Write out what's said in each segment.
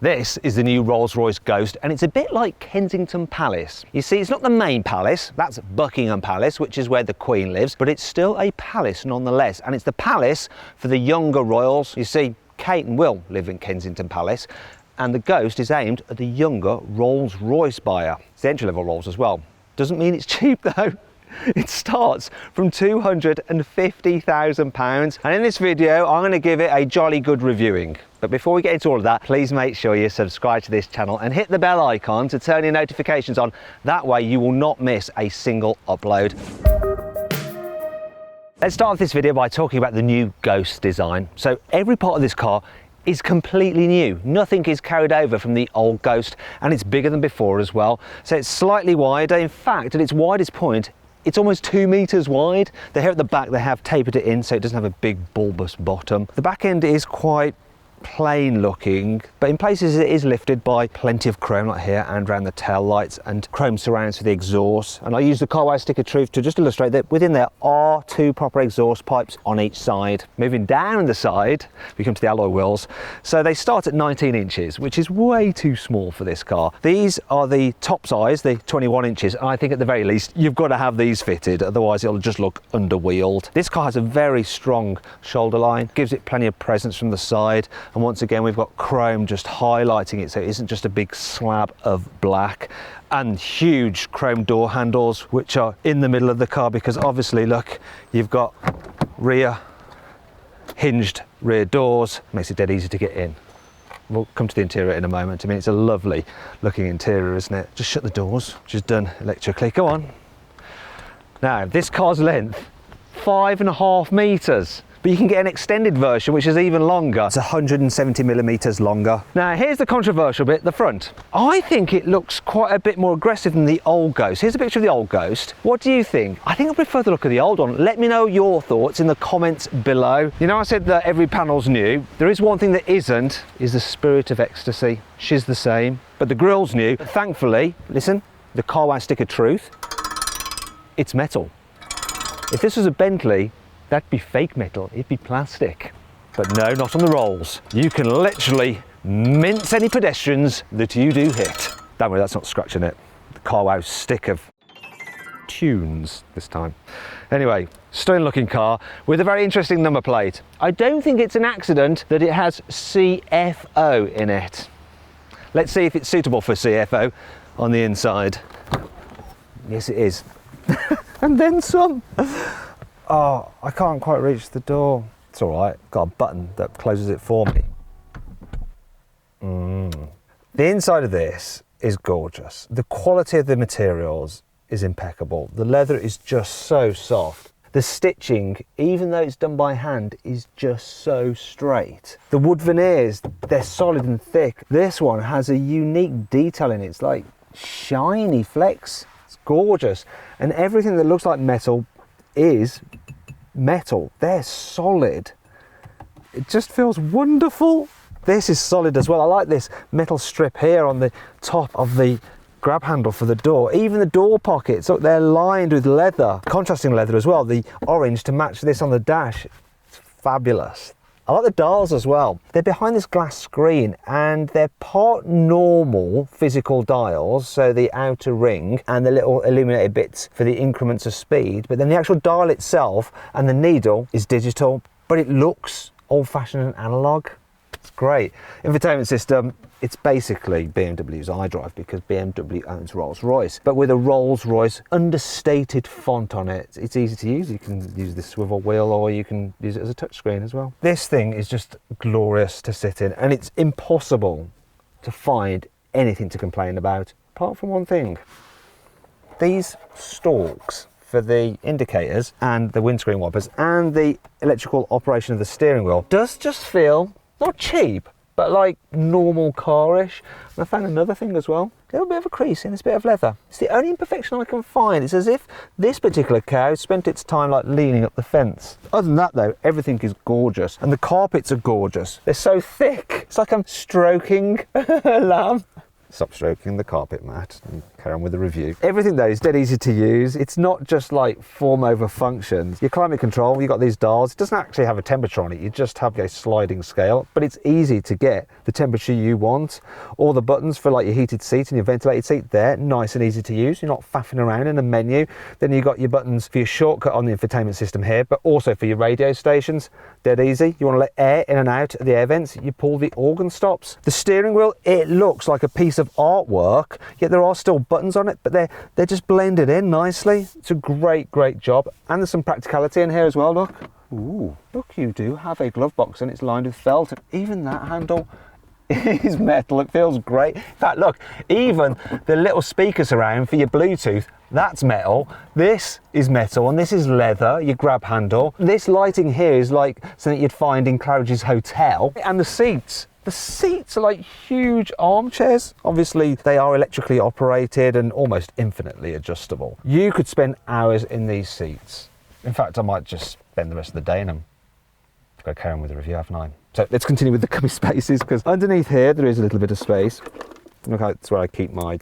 This is the new Rolls-Royce Ghost, and it's a bit like Kensington Palace. You see, it's not the main palace, that's Buckingham Palace, which is where the Queen lives, but it's still a palace nonetheless, and it's the palace for the younger royals. You see, Kate and Will live in Kensington Palace, and the Ghost is aimed at the younger Rolls-Royce buyer. It's the entry-level Rolls as well. Doesn't mean it's cheap though. It starts from £250,000, and in this video I'm going to give it a jolly good reviewing. But before we get into all of that, please make sure you subscribe to this channel and hit the bell icon to turn your notifications on. That way you will not miss a single upload. Let's start this video by talking about the new Ghost design. So every part of this car is completely new. Nothing is carried over from the old Ghost, and it's bigger than before as well. So it's slightly wider. In fact, at its widest point, it's almost 2 meters wide. Here at the back, they have tapered it in so it doesn't have a big bulbous bottom. The back end is quite plain looking, but in places it is lifted by plenty of chrome, like here and around the tail lights, and chrome surrounds for the exhaust. And I use the carwow stick of truth to just illustrate that within there are 2 proper exhaust pipes on each side. Moving down the side, we come to the alloy wheels. So they start at 19 inches, which is way too small for this car. These are the top size, the 21 inches, and I think at the very least you've got to have these fitted, otherwise it'll just look underwheeled. This car has a very strong shoulder line, gives it plenty of presence from the side. And once again, we've got chrome just highlighting it, so it isn't just a big slab of black. And huge chrome door handles, which are in the middle of the car, because obviously, look, you've got rear hinged rear doors. Makes it dead easy to get in. We'll come to the interior in a moment. I mean, it's a lovely looking interior, isn't it? Just shut the doors, which is done electrically. Go on. Now, this car's length, 5.5 meters. But you can get an extended version which is even longer. It's 170 millimeters longer. Now here's the controversial bit, the front. I think it looks quite a bit more aggressive than the old Ghost. Here's a picture of the old Ghost. What do you think? I think I prefer the look of the old one. Let me know your thoughts in the comments below. You know, I said that every panel's new. There is one thing that isn't, is the Spirit of Ecstasy. She's the same, but the grille's new. But thankfully, listen, the carwow stick of truth, it's metal. If this was a Bentley, that'd be fake metal, it'd be plastic. But no, not on the Rolls. You can literally mince any pedestrians that you do hit. Don't worry, that's not scratching it. The carwow stick of tunes this time. Anyway, stunning looking car with a very interesting number plate. I don't think it's an accident that it has CFO in it. Let's see if it's suitable for CFO on the inside. Yes, it is. And then some. Oh, I can't quite reach the door. It's all right, got a button that closes it for me. The inside of this is gorgeous. The quality of the materials is impeccable. The leather is just so soft. The stitching, even though it's done by hand, is just so straight. The wood veneers, they're solid and thick. This one has a unique detail in it. It's like shiny flecks. It's gorgeous. And everything that looks like metal is metal. They're solid. It just feels wonderful. This is solid as well. I like this metal strip here on the top of the grab handle for the door. Even the door pockets, look, they're lined with leather, contrasting leather as well. The orange to match this on the dash. It's fabulous. I like the dials as well. They're behind this glass screen, and they're part normal physical dials, so the outer ring and the little illuminated bits for the increments of speed, but then the actual dial itself and the needle is digital, but it looks old-fashioned and analog. It's great. Infotainment system, it's basically BMW's iDrive, because BMW owns Rolls-Royce, but with a Rolls-Royce understated font on it. It's easy to use. You can use the swivel wheel, or you can use it as a touchscreen as well. This thing is just glorious to sit in, and it's impossible to find anything to complain about, apart from one thing. These stalks for the indicators and the windscreen wipers and the electrical operation of the steering wheel does just feel not cheap, but like normal car-ish. And I found another thing as well, a little bit of a crease in this bit of leather. It's the only imperfection I can find. It's as if this particular cow spent its time like leaning up the fence. Other than that though, everything is gorgeous, and the carpets are gorgeous. They're so thick. It's like I'm stroking a lamb. stop stroking the carpet mat and carry on with the review. Everything though is dead easy to use. It's not just like form over functions. Your climate control, you've got these dials. It doesn't actually have a temperature on it. You just have a sliding scale, but it's easy to get the temperature you want. All the buttons for like your heated seat and your ventilated seat, they're nice and easy to use. You're not faffing around in a menu. Then you've got your buttons for your shortcut on the infotainment system here, but also for your radio stations. Dead easy. You want to let air in and out of the air vents, you pull the organ stops. The steering wheel, it looks like a piece of artwork, yet there are still buttons on it, but they're just blended in nicely. It's a great job. And there's some practicality in here as well, look. Ooh, look, you do have a glove box and it's lined with felt, and even that handle is metal. It feels great. In fact, look, even the little speaker surround for your Bluetooth, that's metal. This is metal and this is leather, your grab handle. This lighting here is like something you'd find in Claridge's Hotel. And the seats are like huge armchairs. Obviously, they are electrically operated and almost infinitely adjustable. You could spend hours in these seats. In fact, I might just spend the rest of the day in them. I've got to carry on with the review, haven't I? So let's continue with the cummy spaces, because underneath here there is a little bit of space. Look, that's where I keep my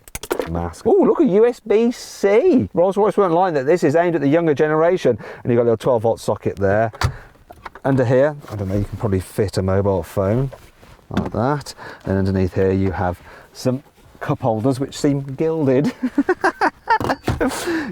mask. Oh, look, a USB-C. Rolls-Royce weren't lying that this is aimed at the younger generation. And you've got a little 12-volt socket there. Under here, I don't know, you can probably fit a mobile phone like that. And underneath here you have some cup holders which seem gilded.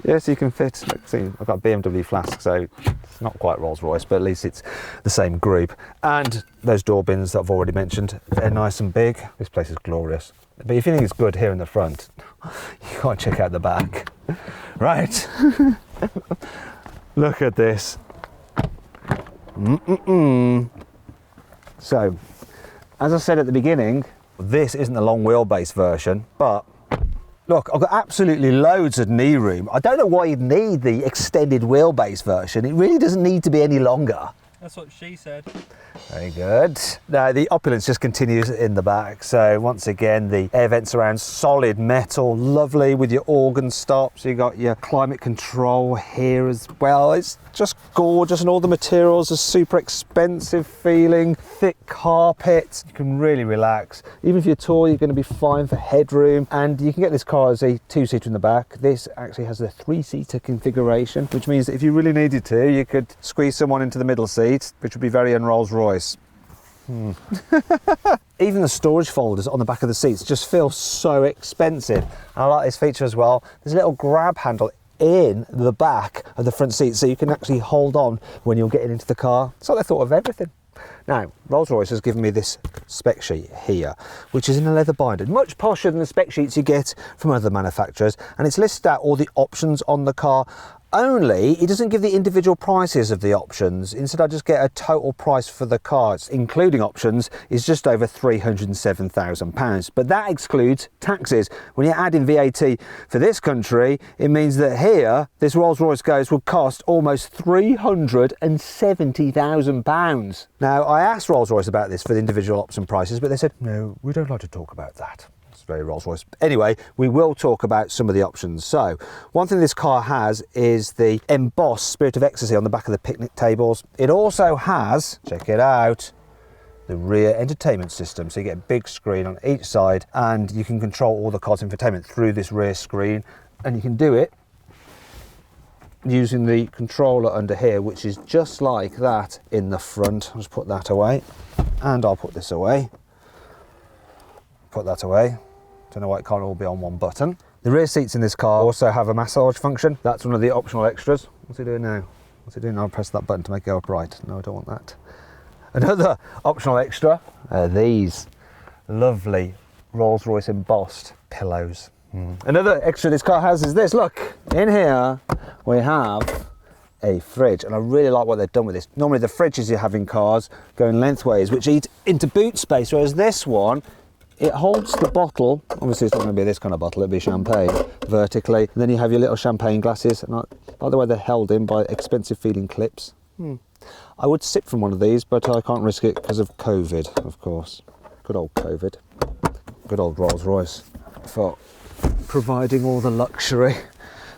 Yes, you can fit, look, see, I've got a BMW flask, so it's not quite Rolls-Royce, but at least it's the same group. And those door bins that I've already mentioned, they're nice and big. This place is glorious. But if you think it's good here in the front, you gotta check out the back. Right. Look at this. So, as I said at the beginning, this isn't the long wheelbase version, but look, I've got absolutely loads of knee room. I don't know why you'd need the extended wheelbase version. It really doesn't need to be any longer. That's what she said. Very good. Now the opulence just continues in the back. So once again, the air vents around solid metal, lovely with your organ stops. You got your climate control here as well. It's just gorgeous, and all the materials are super expensive feeling, thick carpet. You can really relax. Even if you're tall, you're going to be fine for headroom. And you can get this car as a two-seater in the back. This actually has a three-seater configuration, which means that if you really needed to, you could squeeze someone into the middle seat, which would be very un-Rolls-Royce. Even the storage folders on the back of the seats just feel so expensive. And I like this feature as well. There's a little grab handle in the back of the front seat, so you can actually hold on when you're getting into the car. It's like they thought of everything. Now, Rolls-Royce has given me this spec sheet here, which is in a leather binder, much posher than the spec sheets you get from other manufacturers, and it's listed out all the options on the car. Only, it doesn't give the individual prices of the options. Instead, I just get a total price for the car, including options, is just over £307,000. But that excludes taxes. When you add in VAT for this country, it means that here, this Rolls-Royce Ghost would cost almost £370,000. Now, I asked Rolls-Royce about this for the individual option prices, but they said, no, we don't like to talk about that. Very Rolls-Royce. Anyway, we will talk about some of the options. So, one thing this car has is the embossed Spirit of Ecstasy on the back of the picnic tables. It also has, check it out, the rear entertainment system. So you get a big screen on each side, and you can control all the car's infotainment through this rear screen, and you can do it using the controller under here, which is just like that in the front. I'll just put that away, and I'll put this away. Put that away. Don't know why it can't all be on one button. The rear seats in this car also have a massage function. That's one of the optional extras. What's he doing now? What's he doing? I'll press that button to make it go upright. No, I don't want that. Another optional extra are these lovely Rolls-Royce embossed pillows. Another extra this car has is this. Look, in here we have a fridge, and I really like what they've done with this. Normally the fridges you have in cars going lengthways, which eat into boot space, whereas this one, it holds the bottle, obviously it's not going to be this kind of bottle, it'll be champagne, vertically. And then you have your little champagne glasses, and I like the way they're held in by expensive feeling clips. I would sip from one of these, but I can't risk it because of COVID, of course. Good old COVID. Good old Rolls-Royce for providing all the luxury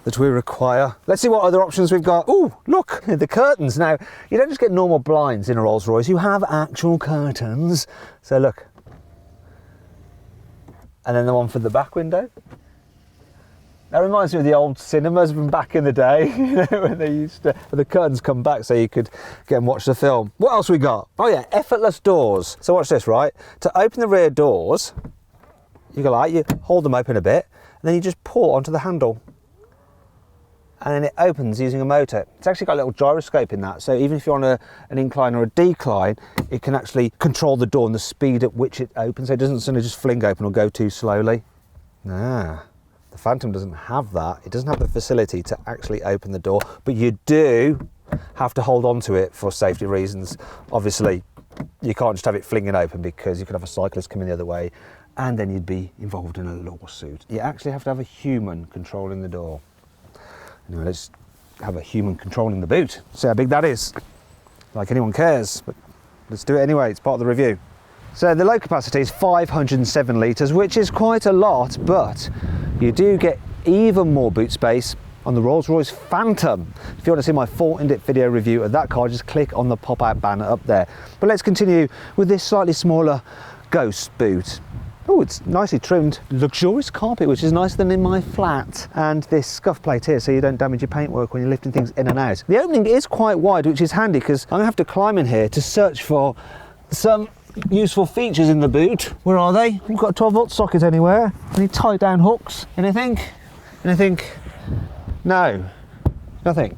that we require. Let's see what other options we've got. Oh, look, the curtains. Now, you don't just get normal blinds in a Rolls-Royce, you have actual curtains. So look. and then the one for the back window. That reminds me of the old cinemas from back in the day, you know, when they used to, when the curtains come back so you could go and watch the film. What else we got? Oh yeah, effortless doors. So watch this, right? To open the rear doors, you go like, you hold them open a bit, and then you just pull onto the handle. And then it opens using a motor. It's actually got a little gyroscope in that, so even if you're on an incline or a decline, it can actually control the door and the speed at which it opens, so it doesn't suddenly just fling open or go too slowly. Ah. The Phantom doesn't have that. It doesn't have the facility to actually open the door, but you do have to hold on to it for safety reasons. Obviously, you can't just have it flinging open because you could have a cyclist coming the other way and then you'd be involved in a lawsuit. You actually have to have a human controlling the door. Anyway, let's have a human controlling the boot. See how big that is. Like anyone cares, but let's do it anyway. It's part of the review. So the load capacity is 507 litres, which is quite a lot, but you do get even more boot space on the Rolls-Royce Phantom. If you want to see my full in-depth video review of that car, just click on the pop-out banner up there. But let's continue with this slightly smaller Ghost boot. Oh, it's nicely trimmed, luxurious carpet, which is nicer than in my flat. And this scuff plate here, so you don't damage your paintwork when you're lifting things in and out. The opening is quite wide, which is handy because I'm gonna have to climb in here to search for some useful features in the boot. Where are they? We've got a 12-volt socket anywhere. Any tie down hooks? Anything? Anything? No. Nothing.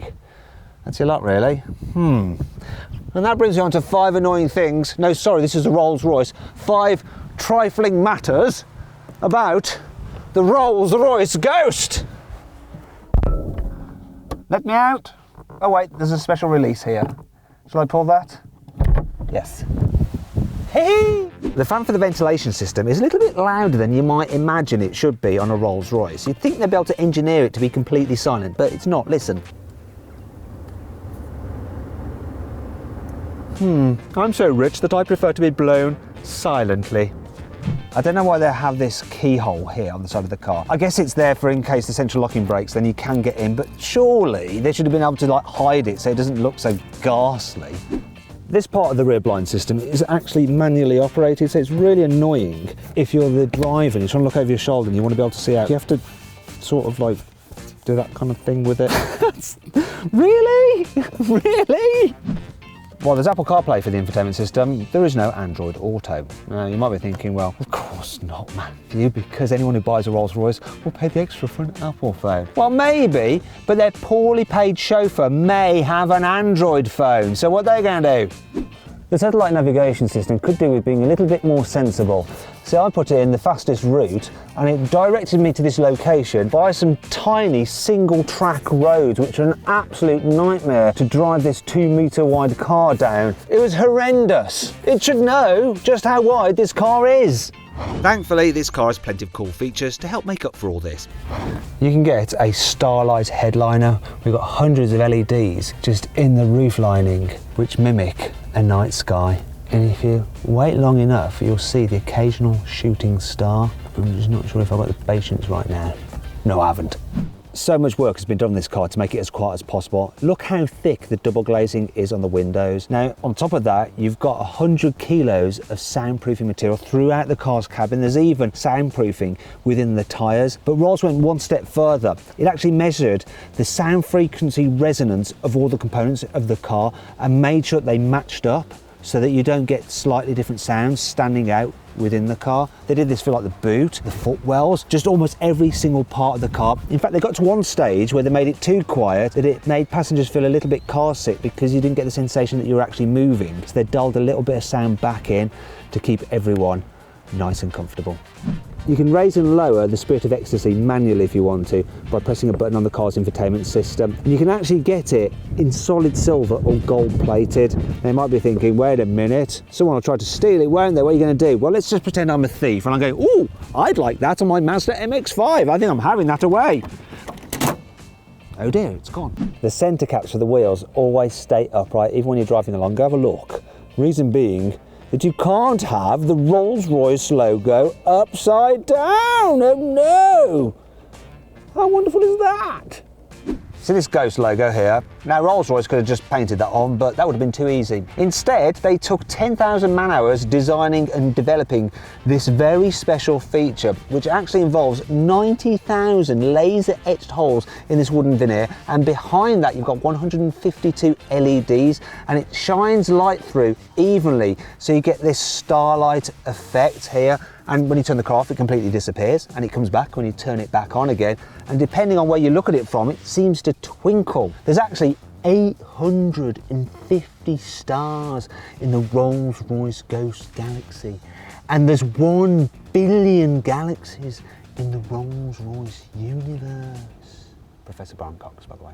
That's your lot, really. And that brings you on to 5 annoying things. No, sorry, this is a Rolls-Royce. 5 trifling matters about the Rolls-Royce Ghost. Let me out. Oh wait, there's a special release here. Shall I pull that? Yes. Hey! The fan for the ventilation system is a little bit louder than you might imagine it should be on a Rolls-Royce. You'd think they'd be able to engineer it to be completely silent, but it's not. Listen. I'm so rich that I prefer to be blown silently. I don't know why they have this keyhole here on the side of the car. I guess it's there for in case the central locking breaks, then you can get in, but surely they should have been able to like hide it so it doesn't look so ghastly. This part of the rear blind system is actually manually operated, so it's really annoying if you're the driver and you're trying to look over your shoulder and you want to be able to see out. You have to sort of like do that kind of thing with it. Really? Really? Well, there's Apple CarPlay for the infotainment system. There is no Android Auto. Now, you might be thinking, well, of course not, Matthew, because anyone who buys a Rolls-Royce will pay the extra for an Apple phone. Well, maybe, but their poorly paid chauffeur may have an Android phone. So what are they going to do? The satellite navigation system could do with being a little bit more sensible. So I put it in the fastest route and it directed me to this location by some tiny single track roads, which are an absolute nightmare to drive this 2-metre wide car down. It was horrendous. It should know just how wide this car is. Thankfully, this car has plenty of cool features to help make up for all this. You can get a Starlight Headliner. We've got hundreds of LEDs just in the roof lining, which mimic a night sky. And if you wait long enough, you'll see the occasional shooting star. I'm just not sure if I've got the patience right now. No, I haven't. So much work has been done on this car to make it as quiet as possible. Look how thick the double glazing is on the windows. Now, on top of that, you've got 100 kilos of soundproofing material throughout the car's cabin. There's even soundproofing within the tyres. But Rolls went one step further. It actually measured the sound frequency resonance of all the components of the car and made sure they matched up so that you don't get slightly different sounds standing out within the car. They did this for like the boot, the footwells, just almost every single part of the car. In fact, they got to one stage where they made it too quiet that it made passengers feel a little bit car sick because you didn't get the sensation that you were actually moving. So they dulled a little bit of sound back in to keep everyone nice and comfortable. You can raise and lower the Spirit of Ecstasy manually if you want to by pressing a button on the car's infotainment system. And you can actually get it in solid silver or gold plated. They might be thinking, wait a minute, someone will try to steal it, won't they? What are you going to do? Well, let's just pretend I'm a thief and I'm going, ooh, I'd like that on my Mazda MX-5. I think I'm having that away. Oh dear, it's gone. The centre caps for the wheels always stay upright, even when you're driving along. Go have a look. Reason being, that you can't have the Rolls-Royce logo upside down. Oh no! How wonderful is that? See this Ghost logo here? Now Rolls-Royce could have just painted that on, but that would have been too easy. Instead, they took 10,000 man-hours designing and developing this very special feature, which actually involves 90,000 laser-etched holes in this wooden veneer, and behind that you've got 152 LEDs, and it shines light through evenly, so you get this starlight effect here. And when you turn the car off, it completely disappears, and it comes back when you turn it back on again. And depending on where you look at it from, it seems to twinkle. There's actually 850 stars in the Rolls-Royce Ghost galaxy. And there's 1 billion galaxies in the Rolls-Royce universe. Professor Brian Cox, by the way.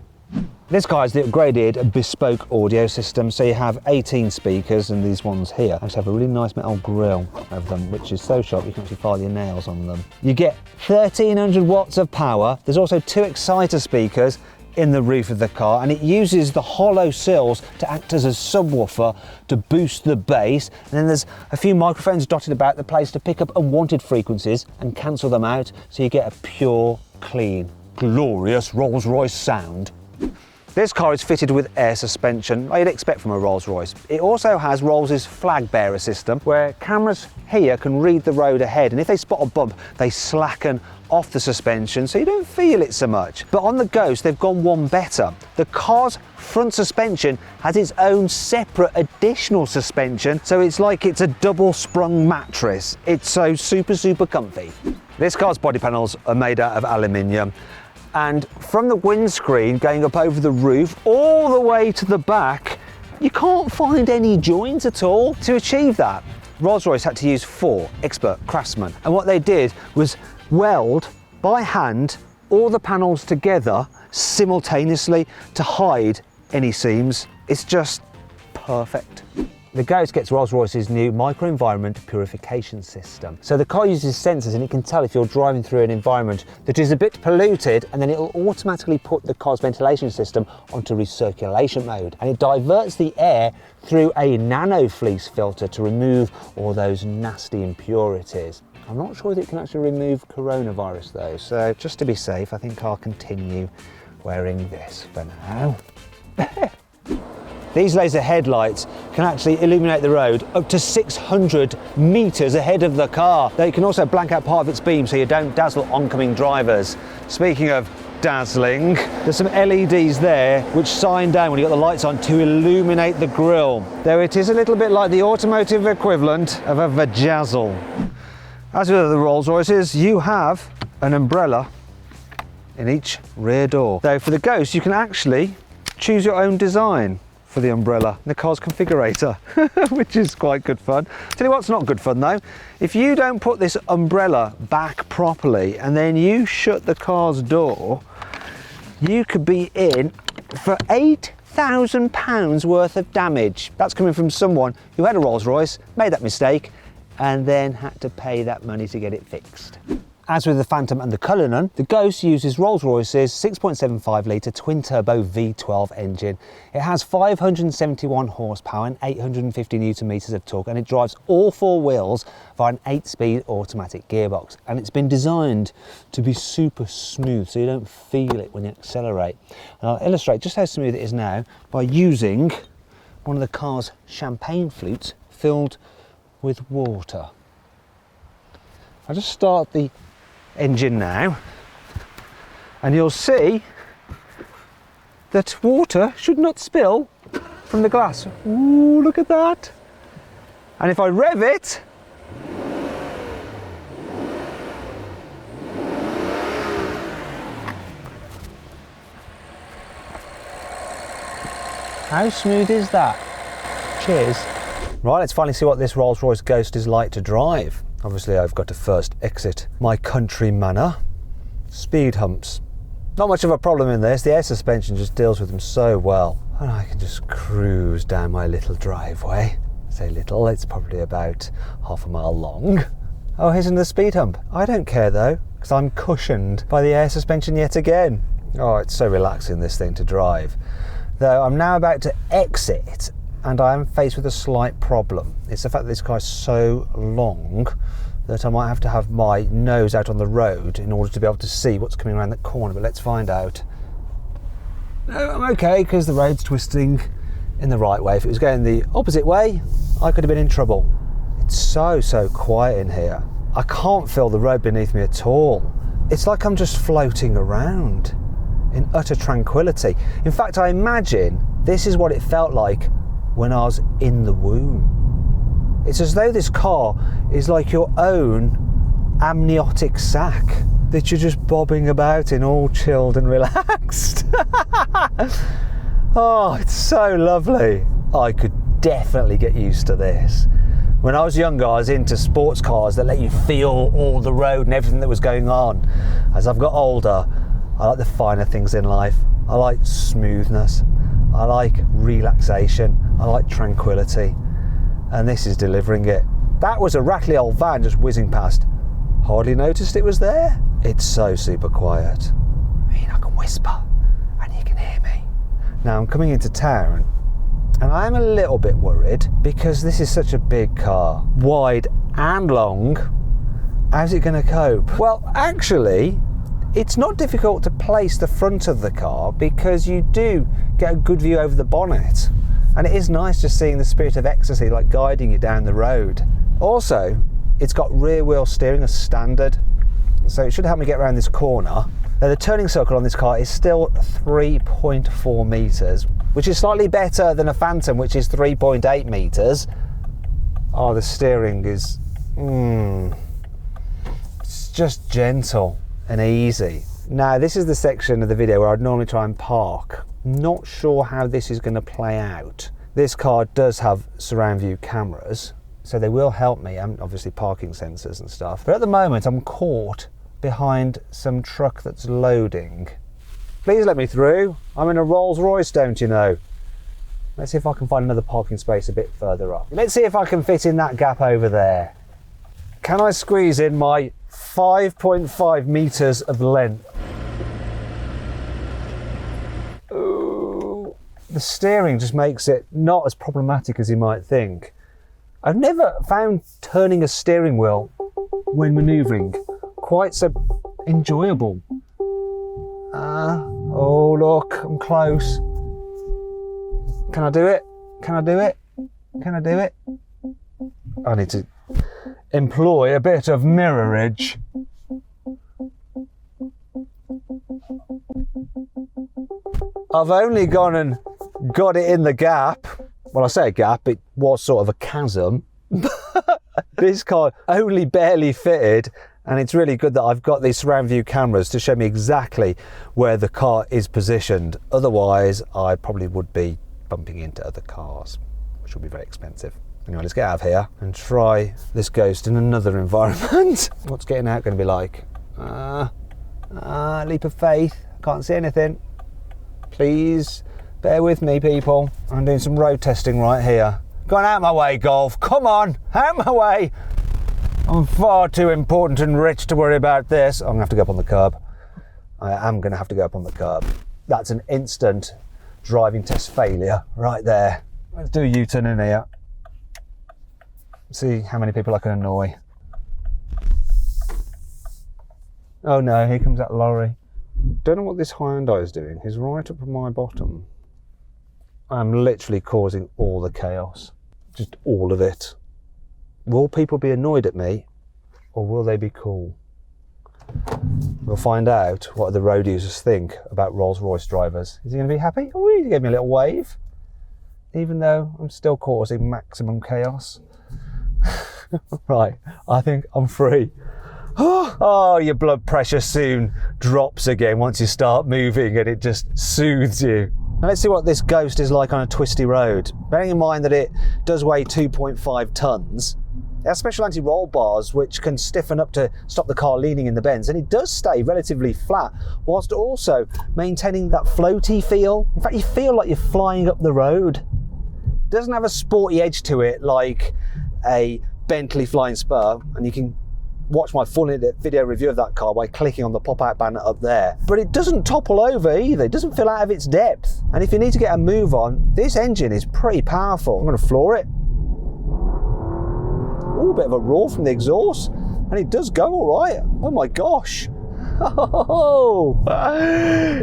This car is the upgraded Bespoke audio system, so you have 18 speakers, and these ones here actually have a really nice metal grille over them, which is so sharp you can actually file your nails on them. You get 1300 watts of power. There's also 2 exciter speakers in the roof of the car, and it uses the hollow sills to act as a subwoofer to boost the bass. And then there's a few microphones dotted about the place to pick up unwanted frequencies and cancel them out, so you get a pure, clean, glorious Rolls-Royce sound. This car is fitted with air suspension, like you'd expect from a Rolls-Royce. It also has Rolls' flag bearer system, where cameras here can read the road ahead, and if they spot a bump, they slacken off the suspension so you don't feel it so much. But on the Ghost, they've gone one better. The car's front suspension has its own separate additional suspension, so it's like it's a double sprung mattress. It's so super comfy. This car's body panels are made out of aluminium, and from the windscreen going up over the roof all the way to the back, you can't find any joints at all. To achieve that, Rolls-Royce had to use 4 expert craftsmen, and what they did was weld by hand all the panels together simultaneously to hide any seams. It's just perfect. The Ghost gets Rolls-Royce's new microenvironment purification system. So the car uses sensors, and it can tell if you're driving through an environment that is a bit polluted, and then it'll automatically put the car's ventilation system onto recirculation mode. And it diverts the air through a nano fleece filter to remove all those nasty impurities. I'm not sure that it can actually remove coronavirus though, so just to be safe, I think I'll continue wearing this for now. These laser headlights can actually illuminate the road up to 600 metres ahead of the car. They can also blank out part of its beam so you don't dazzle oncoming drivers. Speaking of dazzling, there's some LEDs there which shine down when you've got the lights on to illuminate the grille. Though it is a little bit like the automotive equivalent of a vajazzle. As with the Rolls-Royces, you have an umbrella in each rear door. Though for the Ghost, you can actually choose your own design for the umbrella in the car's configurator, which is quite good fun. Tell you what's not good fun though, if you don't put this umbrella back properly and then you shut the car's door, you could be in for £8,000 worth of damage. That's coming from someone who had a Rolls-Royce, made that mistake, and then had to pay that money to get it fixed. As with the Phantom and the Cullinan, the Ghost uses Rolls-Royce's 6.75 litre twin-turbo V12 engine. It has 571 horsepower and 850 newton meters of torque, and it drives all 4 wheels via an 8-speed automatic gearbox. And it's been designed to be super smooth, so you don't feel it when you accelerate. And I'll illustrate just how smooth it is now by using one of the car's champagne flutes filled with water. I'll just start the engine now, and you'll see that water should not spill from the glass. Ooh, look at that. And if I rev it, how smooth is that? Cheers. Right, let's finally see what this Rolls-Royce Ghost is like to drive. Obviously I've got to first exit my country manor. Speed humps. Not much of a problem in this, the air suspension just deals with them so well. And I can just cruise down my little driveway. I say little, it's probably about half a mile long. Oh, here's another speed hump. I don't care though, because I'm cushioned by the air suspension yet again. Oh, it's so relaxing, this thing to drive. Though I'm now about to exit, and I am faced with a slight problem. It's the fact that this car is so long that I might have to have my nose out on the road in order to be able to see what's coming around that corner, but let's find out. No, I'm okay because the road's twisting in the right way. If it was going the opposite way, I could have been in trouble. It's so quiet in here. I can't feel the road beneath me at all. It's like I'm just floating around in utter tranquility. In fact, I imagine this is what it felt like when I was in the womb. It's as though this car is like your own amniotic sac that you're just bobbing about in, all chilled and relaxed. Oh, it's so lovely. I could definitely get used to this. When I was younger, I was into sports cars that let you feel all the road and everything that was going on. As I've got older, I like the finer things in life. I like smoothness. I like relaxation. I like tranquility. And this is delivering it. That was a rattly old van just whizzing past. Hardly noticed it was there. It's so super quiet. I mean, I can whisper and you can hear me. Now I'm coming into town and I'm a little bit worried because this is such a big car, wide and long. How's it going to cope? Well, actually, it's not difficult to place the front of the car because you do get a good view over the bonnet. And it is nice just seeing the spirit of ecstasy like guiding you down the road. Also, it's got rear wheel steering as standard, so it should help me get around this corner. Now, the turning circle on this car is still 3.4 metres, which is slightly better than a Phantom, which is 3.8 metres. Oh, the steering is, it's just gentle and easy. Now, this is the section of the video where I'd normally try and park. Not sure how this is going to play out. This car does have surround view cameras, so they will help me, and obviously parking sensors and stuff. But at the moment, I'm caught behind some truck that's loading. Please let me through. I'm in a Rolls-Royce, don't you know? Let's see if I can find another parking space a bit further up. Let's see if I can fit in that gap over there. Can I squeeze in my 5.5 metres of length? Ooh, the steering just makes it not as problematic as you might think. I've never found turning a steering wheel when manoeuvring quite so enjoyable. Oh look, I'm close. Can I do it? Can I do it? Can I do it? I need to employ a bit of mirrorage. I've only gone and got it in the gap. Well, I say a gap, it was sort of a chasm. This car only barely fitted, and it's really good that I've got these surround view cameras to show me exactly where the car is positioned. Otherwise, I probably would be bumping into other cars, which will be very expensive. Anyway, let's get out of here and try this Ghost in another environment. What's getting out going to be like? Leap of faith. Can't see anything. Please bear with me, people. I'm doing some road testing right here. Go on, out of my way, Golf. Come on, out of my way. I'm far too important and rich to worry about this. I'm going to have to go up on the curb. I am going to have to go up on the curb. That's an instant driving test failure right there. Let's do a U-turn in here. See how many people I can annoy. Oh no, here comes that lorry. Don't know what this Hyundai is doing. He's right up on my bottom. I'm literally causing all the chaos. Just all of it. Will people be annoyed at me, or will they be cool? We'll find out what the road users think about Rolls-Royce drivers. Is he going to be happy? Oh, he gave me a little wave. Even though I'm still causing maximum chaos. Right, I think I'm free. Oh, your blood pressure soon drops again once you start moving and it just soothes you. Now let's see what this Ghost is like on a twisty road. Bearing in mind that it does weigh 2.5 tons, it has special anti-roll bars which can stiffen up to stop the car leaning in the bends, and it does stay relatively flat whilst also maintaining that floaty feel. In fact, you feel like you're flying up the road. It doesn't have a sporty edge to it like a Bentley Flying Spur, and you can watch my full video review of that car by clicking on the pop-out banner up there. But it doesn't topple over either. It doesn't feel out of its depth. And if you need to get a move on, this engine is pretty powerful. I'm going to floor it. Ooh, a bit of a roar from the exhaust. And it does go all right. Oh my gosh. Oh,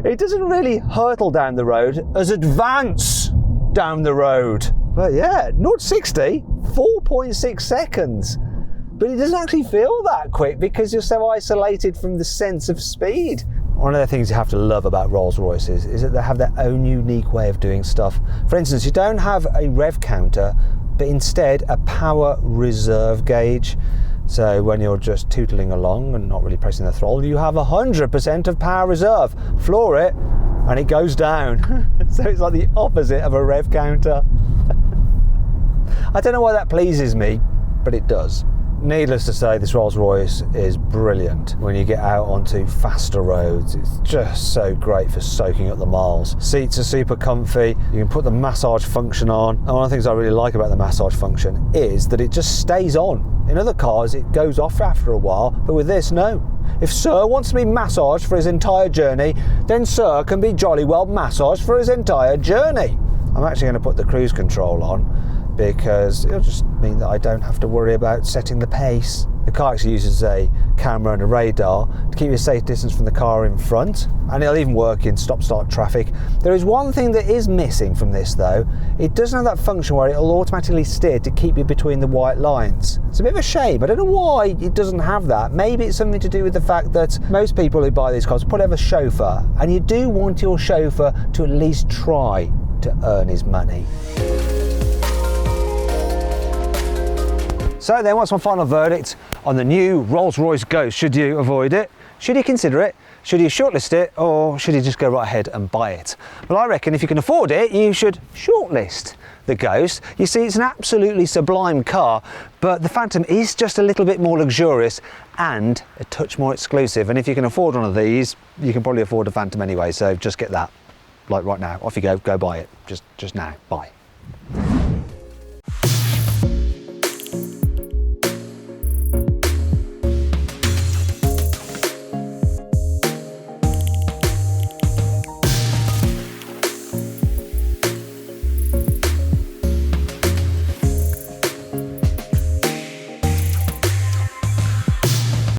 it doesn't really hurtle down the road as advance down the road. But yeah, 0 to 60, 4.6 seconds. But it doesn't actually feel that quick because you're so isolated from the sense of speed. One of the things you have to love about Rolls-Royces is that they have their own unique way of doing stuff. For instance, you don't have a rev counter, but instead a power reserve gauge. So when you're just tootling along and not really pressing the throttle, you have 100% of power reserve. Floor it and it goes down. So it's like the opposite of a rev counter. I don't know why that pleases me, but it does. Needless to say, this Rolls-Royce is brilliant when you get out onto faster roads. It's just so great for soaking up the miles. Seats are super comfy. You can put the massage function on. And one of the things I really like about the massage function is that it just stays on. In other cars, it goes off after a while, but with this, no. If Sir wants to be massaged for his entire journey, then Sir can be jolly well massaged for his entire journey. I'm actually going to put the cruise control on, because it'll just mean that I don't have to worry about setting the pace. The car actually uses a camera and a radar to keep you a safe distance from the car in front, and it'll even work in stop-start traffic. There is one thing that is missing from this though. It doesn't have that function where it'll automatically steer to keep you between the white lines. It's a bit of a shame. I don't know why it doesn't have that. Maybe it's something to do with the fact that most people who buy these cars probably have a chauffeur, and you do want your chauffeur to at least try to earn his money. So then, what's my final verdict on the new Rolls-Royce Ghost? Should you avoid it? Should you consider it? Should you shortlist it? Or should you just go right ahead and buy it? Well, I reckon if you can afford it, you should shortlist the Ghost. You see, it's an absolutely sublime car, but the Phantom is just a little bit more luxurious and a touch more exclusive. And if you can afford one of these, you can probably afford a Phantom anyway, so just get that. Like right now, off you go buy it. Just now, buy.